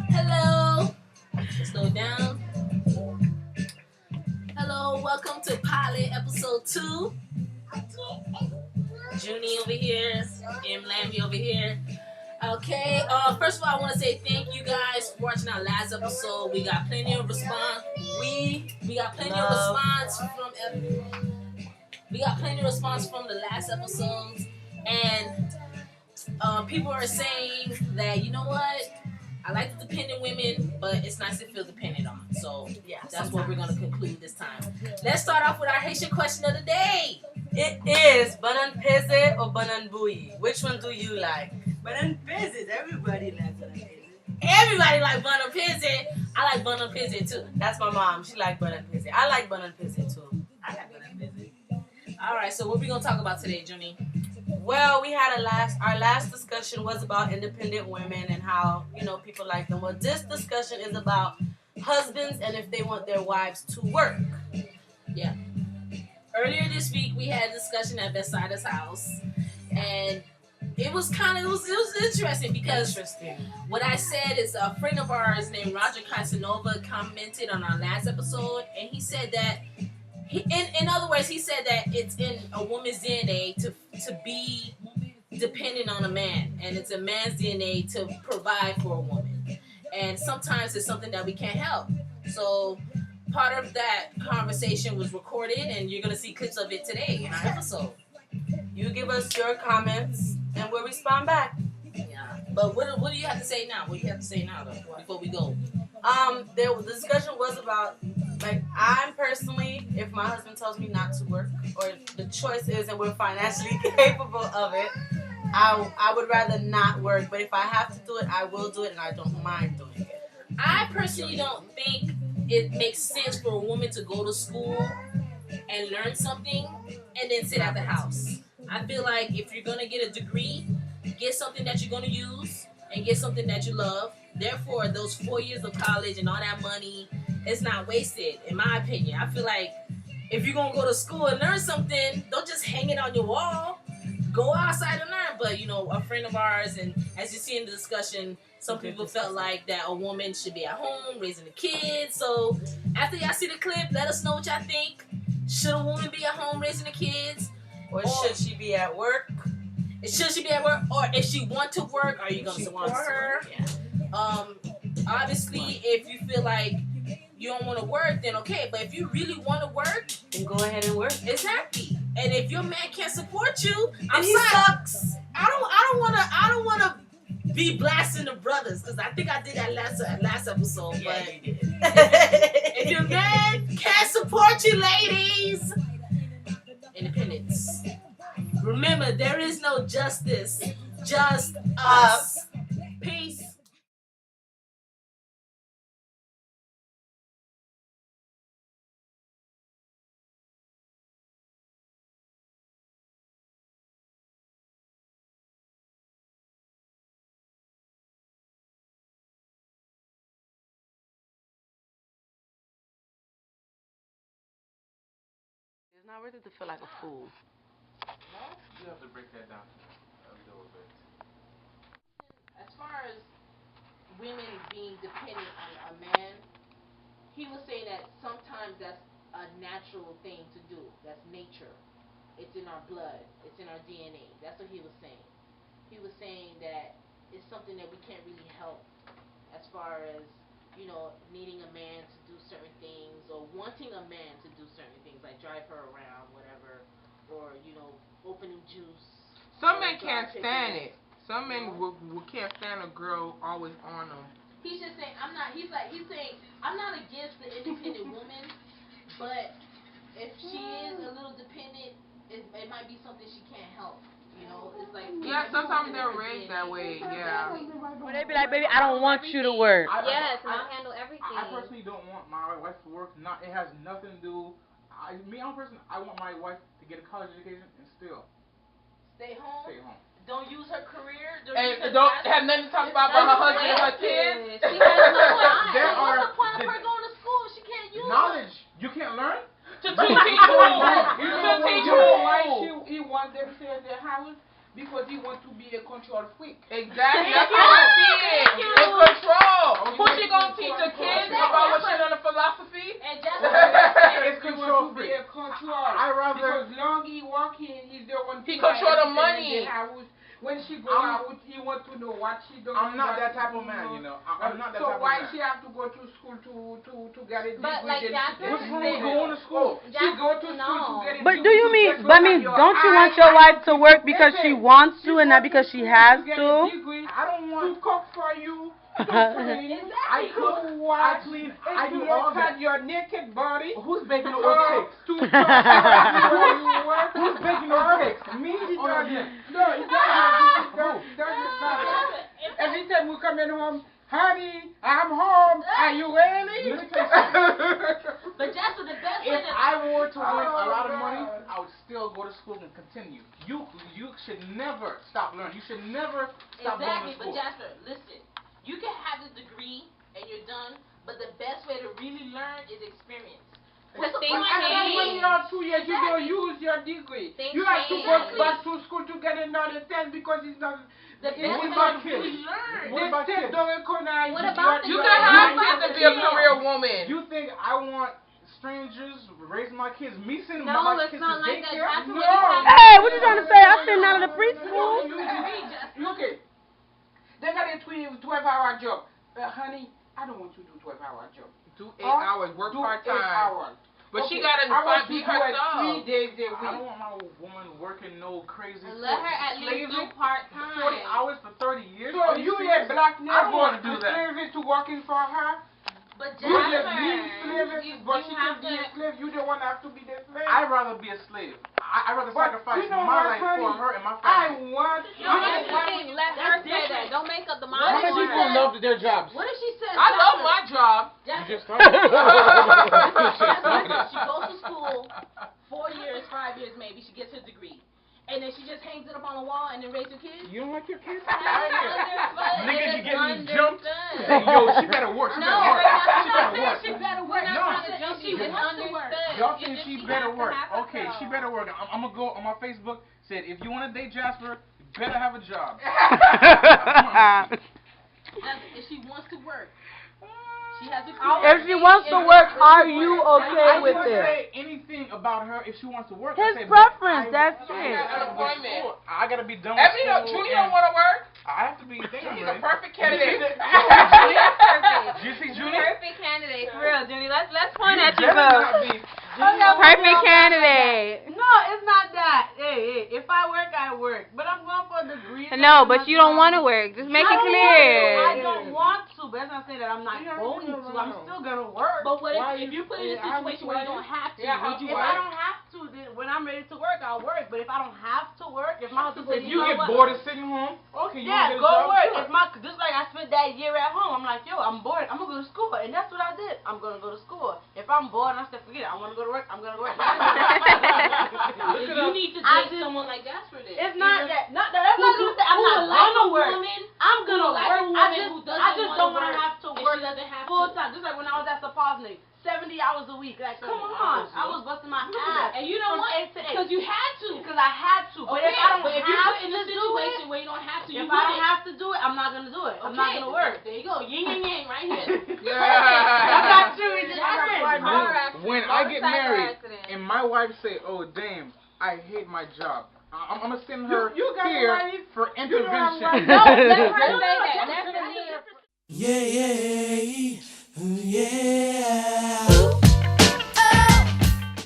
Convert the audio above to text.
Hello. Let's slow down. Hello, welcome to Palé episode 2. Junie over here, M. Lambie over here. Okay, first of all, I want to say thank you guys for watching our last episode. We got plenty of response. We got plenty of response from the last episodes, and people are saying that, you know what, I like the dependent women, but it's nice to feel dependent on. So yeah, that's what we're gonna conclude this time. Let's start off with our Haitian question of the day. It is banan peze or banan bouilli. Which one do you like? Banan peze. Everybody likes banan peze. Everybody like banan peze. I like banan peze too. That's my mom. She like banan peze. I like banan peze too. I like banan peze. All right. So what we gonna talk about today, Junie? Well, we had our last discussion was about independent women and how, people like them. Well, this discussion is about husbands and if they want their wives to work. Yeah. Earlier this week, we had a discussion at Besida's house, and it was interesting because what I said is a friend of ours named Roger Casanova commented on our last episode, and he said that in other words, he said that it's in a woman's DNA to be dependent on a man, and it's a man's DNA to provide for a woman. And sometimes it's something that we can't help. So part of that conversation was recorded, and you're going to see clips of it today in our episode. You give us your comments, and we'll respond back. Yeah. But what do you have to say now? What do you have to say now, though, before we go? The discussion was about, I'm personally, if my husband tells me not to work, or if the choice is and we're financially capable of it, I would rather not work. But if I have to do it, I will do it, and I don't mind doing it. I personally don't think it makes sense for a woman to go to school and learn something and then sit at the house. I feel like if you're going to get a degree, get something that you're going to use and get something that you love. Therefore, those 4 years of college and all that money, it's not wasted, in my opinion. I feel like if you're going to go to school and learn something, don't just hang it on your wall. Go outside and learn. But, a friend of ours, and as you see in the discussion, some people felt like that a woman should be at home raising the kids. So after y'all see the clip, let us know what y'all think. Should a woman be at home raising the kids? Or should she be at work? Should she be at work? Or if she want to work, are you going to support her? Yeah. Obviously, if you feel like you don't want to work, then okay. But if you really want to work, then go ahead and work. Exactly. And if your man can't support you, he sucks. I don't wanna be blasting the brothers, because I think I did that last episode. Yeah, but you did. if your man can't support you, ladies, independence. Remember, there is no justice, just us. Peace. It's not worth it to feel like a fool. You have to break that down a little bit. As far as women being dependent on a man, he was saying that sometimes that's a natural thing to do. That's nature. It's in our blood. It's in our DNA. That's what he was saying. He was saying that it's something that we can't really help as far as, needing a man to do certain things or wanting a man to do certain things, like drive her around, whatever, or, opening juice. Some men can't stand it. Some men can't stand a girl always on them. He's just saying, he's saying, I'm not against the independent woman, but if she is a little dependent, it might be something she can't help. It's like... Yeah, sometimes they're raised that way, yeah. Or they be like, baby, I don't want you to work. Yes, and I'll handle everything. I personally don't want my wife to work. It has nothing to do... I'm a person, I want my wife to get a college education and still... Stay home? Stay home. Don't use her career? And don't have nothing to talk about her husband and her kids? She has no idea. What's the point of her going to school if she can't use knowledge. You can't learn? To teach who? You know, To teach your who? wife, he wants them to stay at their house. because he wants to be a control freak. Exactly. That's how I see it. It's control. Who she gonna teach her kids about what she learned in philosophy? And just It's He control wants to be free. a control. I rather. Because long he working, he's the one. He to buy control the everything in money. the house. When she go I'm- out, he want to know what she doing. I'm not what that she type of doing. man, you know. I'm not that So type of why man. she have to go to school to get a degree? But, like, then that's she what What's get wrong a with degree? going to school? She go to school to get a But do degree you to mean? get But I over mean, your don't you want eye. your wife to work because she Listen, wants to and not go because to she school has get to? a degree I don't want. to cook for you, to clean, I cook, to I wash, clean, and I to do all look at that. your naked body. Who's baking the old cakes? To talk where you work. Who's baking those cakes? Me, it Oh, doesn't. yeah. No, it doesn't. It doesn't matter. Every time we come in home, honey, I'm home. Are you ready? Let me tell you something. But just the best way If to I were to win a lot of Oh, money, God. I would still go to school and continue. You should never stop learning. You should never stop going exactly. to But school. Jasper, listen, you can have this degree and you're done, but the best way to really learn is experience. What's the But point after of 1 year or 2 years, you don't use your degree. Things You have to change. go back to school to get another test because it's not. The it's best way about to kids? really learn. What about They kids? don't recognize What about the You What can have about kids the and be a kids? career woman. You think I want strangers raising my kids? Me sending No, my it's kids not to like that. daycare? That's No. what you have. Hey, what you trying to say? I sent out of the preschool. You agree, Jasper. Look it. They got a 12-hour job. Honey, I don't want you to do 12-hour job. Do 8 Huh? hours, work Do part 8 time. hours. But she Okay, gotta I want be you to do it 3 herself. days a I don't week. want my woman working no crazy Let her at least do part 40 time. hours for 30 years? So Are you serious? a black I don't want to neighbor do that. slave to working for her? But You just Jasper, leave slave, you but she have can be a to. slave. You the one have to be the slave. I'd rather be a slave. I'd rather But sacrifice you know my what, life honey? for her and my I family. want. No, that's the thing. Let her say that. Don't make up the How mind many for people her. love their jobs? What if she says? I love my job. You Jasper, just started. she goes to school 4 years, 5 years maybe. She gets her degree, and then she just hangs it up on the wall and then raises her kids. You don't like your kids? Niggas, you getting jumped? Understood. Hey, yo, she better work. She No, better we're work. not She better saying work. she better work. No. We're not saying she It's wants to work. Y'all It's think just she she better has to work? have Okay, herself. she better work. I'm gonna go on my Facebook. Said if you want to date Jasper, you better have a job. If she wants to work, she has to. If she wants to work, are you okay I with didn't it? say anything about her if she wants to work. I His said, preference, but that's I it. gotta An go to appointment. school. I gotta be done with Emily, school. Judy don't want to work. I have to be thinking Judy's a ready. perfect candidate. Perfect. You see, Judy? Perfect candidate, for real, Judy. Let's point at you, Better girl. not be. Perfect candidate. No, it's not that. Hey, if I work, I work. But I'm going for a degree. No, but you don't want to work. Just make it I clear. don't want to, but that's not saying that I'm not going to. I'm still gonna work. But what Why if you put in a I'm situation where you don't have to? Yeah, Would you If work? I don't have to, then when I'm ready to work, I'll work. But if I don't have to work, if my husband says, If you know get what? bored of sitting home, okay, you Yeah, want to get a go job? work. Sure. If my just like I spent that year at home, I'm like, yo, I'm bored. I'm gonna go to school, and that's what I did. I'm gonna go to school. If I'm bored, I said, forget it. I want to go to work. I'm gonna work. You need to I date just- someone like Jasper then. It's not that. Not that. That's not just that. I'm not gonna work. I'm gonna like work. a woman who doesn't I just don't wanna want to work have to if work she doesn't have full to. time. Just like when I was at Supposedly, 70 hours a week. Like, come 70 on. hours, I was busting my Look at that. ass. And you know from what? 8 to 8. Because you had to. Because I had to. But Okay, if I don't but if you have put in to a do situation it, where you don't have to, you if I don't wouldn't. have to do it, I'm not gonna do it. I'm not Okay, gonna work. There you go. Yin and yang right here. That's not true. We just Jasper, friends. When I get married and my wife say, "Oh damn, I hate my job," I'm gonna send her You got here somebody- for you know I'm intervention. right. No, let her say that. That's the Yeah, yeah,